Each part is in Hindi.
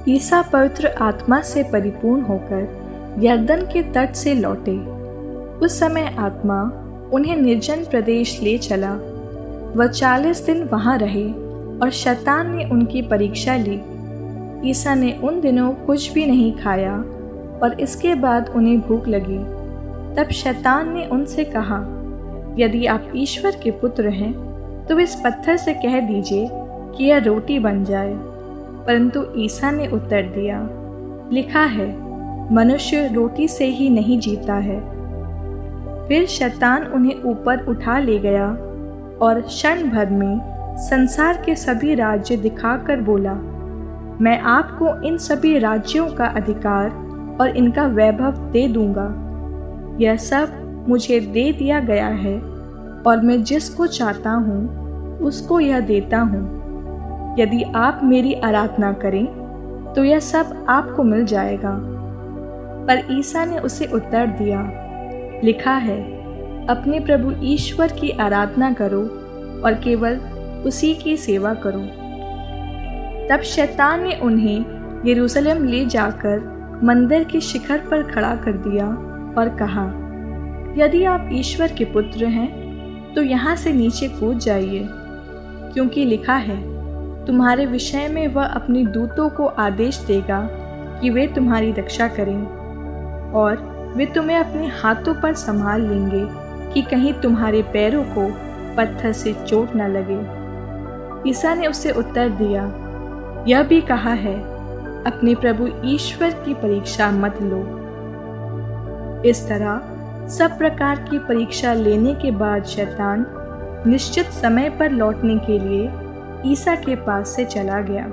ईसा पवित्र आत्मा से परिपूर्ण होकर यरदन के तट से लौटे। उस समय आत्मा उन्हें निर्जन प्रदेश ले चला। वह 40 दिन वहाँ रहे और शैतान ने उनकी परीक्षा ली। ईसा ने उन दिनों कुछ भी नहीं खाया और इसके बाद उन्हें भूख लगी। तब शैतान ने उनसे कहा, यदि आप ईश्वर के पुत्र हैं तो इस पत्थर से कह दीजिए कि यह रोटी बन जाए। परंतु ईसा ने उत्तर दिया, लिखा है, मनुष्य रोटी से ही नहीं जीता है। फिर शैतान उन्हें ऊपर उठा ले गया और क्षण भर में संसार के सभी राज्य दिखाकर बोला, मैं आपको इन सभी राज्यों का अधिकार और इनका वैभव दे दूंगा। यह सब मुझे दे दिया गया है और मैं जिसको चाहता हूँ उसको यह देता हूँ। यदि आप मेरी आराधना करें तो यह सब आपको मिल जाएगा। पर ईसा ने उसे उत्तर दिया, लिखा है, अपने प्रभु ईश्वर की आराधना करो और केवल उसी की सेवा करो। तब शैतान ने उन्हें यरूशलेम ले जाकर मंदिर के शिखर पर खड़ा कर दिया और कहा, यदि आप ईश्वर के पुत्र हैं तो यहाँ से नीचे कूद जाइए, क्योंकि लिखा है, तुम्हारे विषय में वह अपने दूतों को आदेश देगा कि वे तुम्हारी रक्षा करें और वे तुम्हें अपने हाथों पर संभाल लेंगे कि कहीं तुम्हारे पैरों को पत्थर से चोट न लगे। ईसा ने उसे उत्तर दिया, यह भी कहा है, अपने प्रभु ईश्वर की परीक्षा मत लो। इस तरह सब प्रकार की परीक्षा लेने के बाद शैतान निश्चित समय पर लौटने के लिए ईसा के पास से चला गया।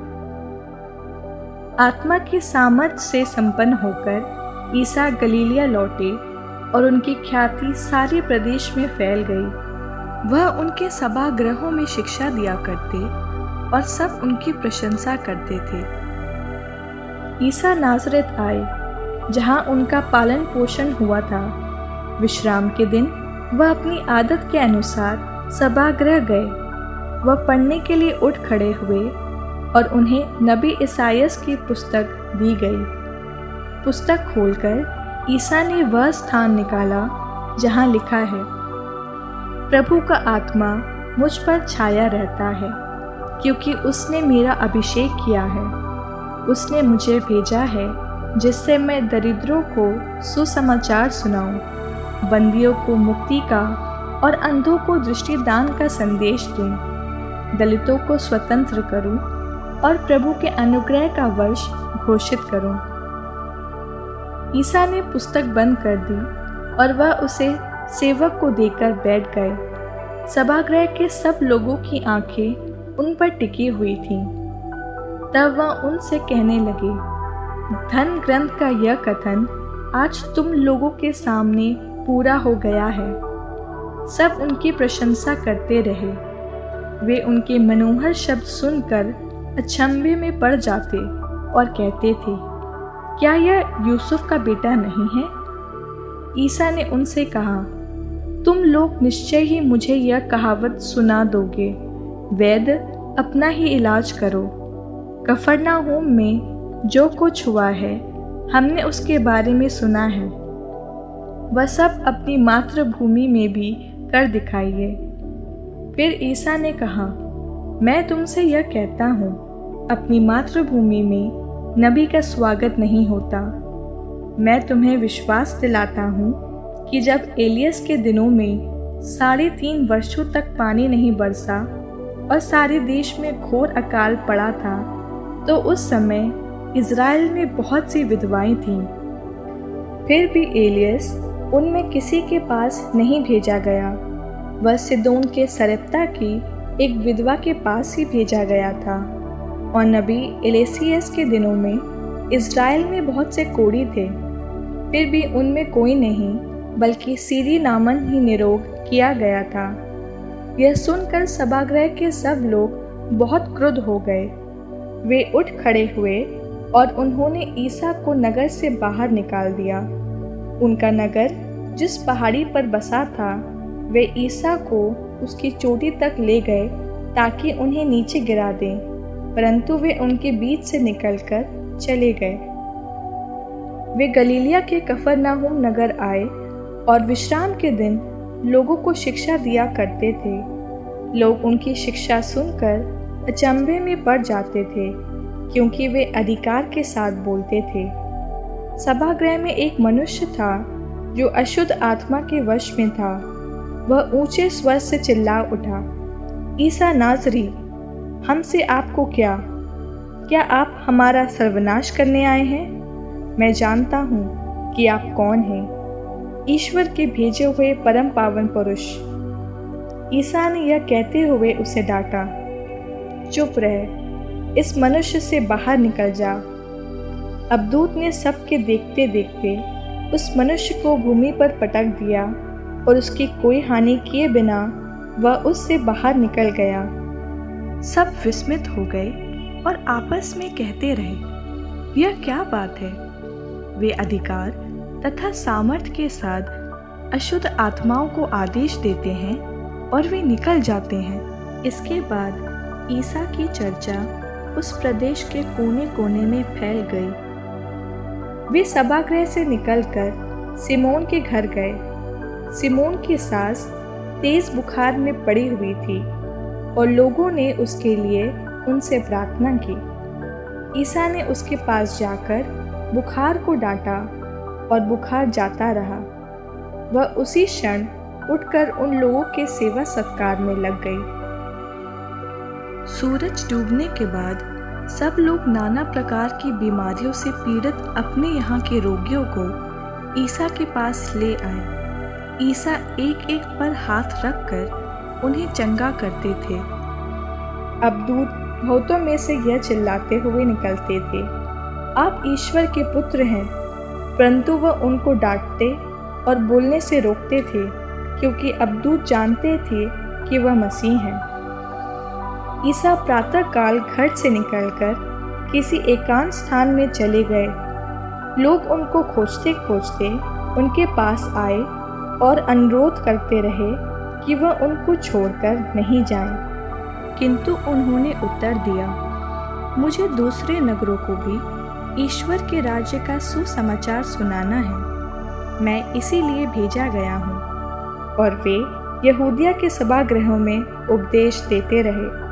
आत्मा की सामर्थ से संपन्न होकर ईसा गलीलिया लौटे और उनकी ख्याति सारे प्रदेश में फैल गई। वह उनके सभागृहों में शिक्षा दिया करते और सब उनकी प्रशंसा करते थे। ईसा नासरत आए, जहां उनका पालन पोषण हुआ था। विश्राम के दिन वह अपनी आदत के अनुसार सभागृह गए। वह पढ़ने के लिए उठ खड़े हुए और उन्हें नबी इसायास की पुस्तक दी गई। पुस्तक खोलकर ईसा ने वह स्थान निकाला जहां लिखा है, प्रभु का आत्मा मुझ पर छाया रहता है, क्योंकि उसने मेरा अभिषेक किया है। उसने मुझे भेजा है जिससे मैं दरिद्रों को सुसमाचार सुनाऊं, बंदियों को मुक्ति का और अंधों को दृष्टिदान का संदेश दूं, दलितों को स्वतंत्र करूं और प्रभु के अनुग्रह का वर्ष घोषित करूं। ईसा ने पुस्तक बंद कर दी और वह उसे सेवक को देकर बैठ गए। सभागृह के सब लोगों की आंखें उन पर टिकी हुई थीं। तब वह उनसे कहने लगे, धन ग्रंथ का यह कथन आज तुम लोगों के सामने पूरा हो गया है। सब उनकी प्रशंसा करते रहे। वे उनके मनोहर शब्द सुनकर अचंभे में पड़ जाते और कहते थे, क्या यह यूसुफ का बेटा नहीं है? ईसा ने उनसे कहा, तुम लोग निश्चय ही मुझे यह कहावत सुना दोगे, वैद्य अपना ही इलाज करो। कफरनाहूम में जो कुछ हुआ है हमने उसके बारे में सुना है, वह सब अपनी मातृभूमि में भी कर दिखाइए। फिर ईसा ने कहा, मैं तुमसे यह कहता हूँ, अपनी मातृभूमि में नबी का स्वागत नहीं होता। मैं तुम्हें विश्वास दिलाता हूँ कि जब एलियस के दिनों में 3.5 वर्षों तक पानी नहीं बरसा और सारे देश में घोर अकाल पड़ा था, तो उस समय इज़राइल में बहुत सी विधवाएं थीं। फिर भी एलियस उनमें किसी के पास नहीं भेजा गया। वह सिदोन के सरप्ता की एक विधवा के पास ही भेजा गया था। और नबी एलिसियस के दिनों में इज़राइल में बहुत से कोढ़ी थे, फिर भी उनमें कोई नहीं, बल्कि सीरी नामन ही निरोग किया गया था। यह सुनकर सभागृह के सब लोग बहुत क्रुद्ध हो गए। वे उठ खड़े हुए और उन्होंने ईसा को नगर से बाहर निकाल दिया। उनका नगर जिस पहाड़ी पर बसा था, वे ईसा को उसकी चोटी तक ले गए ताकि उन्हें नीचे गिरा दें, परंतु वे उनके बीच से निकलकर चले गए। वे गलीलिया के कफरनहूम नगर आए और विश्राम के दिन लोगों को शिक्षा दिया करते थे। लोग उनकी शिक्षा सुनकर अचंभे में पड़ जाते थे, क्योंकि वे अधिकार के साथ बोलते थे। सभागृह में एक मनुष्य था जो अशुद्ध आत्मा के वश में था। वह ऊंचे स्वर से चिल्ला उठा, ईसा नाज़री, हमसे आपको क्या आप हमारा सर्वनाश करने आए हैं? मैं जानता हूँ कि आप कौन हैं, ईश्वर के भेजे हुए परम पावन पुरुष। ईसा ने यह कहते हुए उसे डांटा, चुप रह, इस मनुष्य से बाहर निकल जा। अब दूत ने सबके देखते देखते उस मनुष्य को भूमि पर पटक दिया और उसकी कोई हानि किए बिना वह उससे बाहर निकल गया। सब विस्मित हो गए और आपस में कहते रहे, यह क्या बात है? वे अधिकार तथा सामर्थ के साथ अशुद्ध आत्माओं को आदेश देते हैं और वे निकल जाते हैं। इसके बाद ईसा की चर्चा उस प्रदेश के कोने कोने में फैल गई। वे सभागृह से निकलकर सिमोन के घर गए। सिमोन की सास तेज बुखार में पड़ी हुई थी और लोगों ने उसके लिए उनसे प्रार्थना की। ईसा ने उसके पास जाकर बुखार को डांटा और बुखार जाता रहा। वह उसी क्षण उठकर उन लोगों के सेवा सत्कार में लग गई। सूरज डूबने के बाद सब लोग नाना प्रकार की बीमारियों से पीड़ित अपने यहाँ के रोगियों को ईसा के पास ले आए। ईसा एक एक पर हाथ रखकर उन्हें चंगा करते थे। अब दूत बहुतों में से यह चिल्लाते हुए निकलते थे, आप ईश्वर के पुत्र हैं, परंतु वह उनको डांटते और बोलने से रोकते थे, क्योंकि अब दूत जानते थे कि वह मसीह हैं। ईसा प्रातःकाल घर से निकलकर किसी एकांत स्थान में चले गए। लोग उनको खोजते खोजते उनके पास आए और अनुरोध करते रहे कि वह उनको छोड़कर नहीं जाएं। किंतु उन्होंने उत्तर दिया, मुझे दूसरे नगरों को भी ईश्वर के राज्य का सुसमाचार सुनाना है। मैं इसीलिए भेजा गया हूँ। और वे यहूदिया के सभागृहों में उपदेश देते रहे।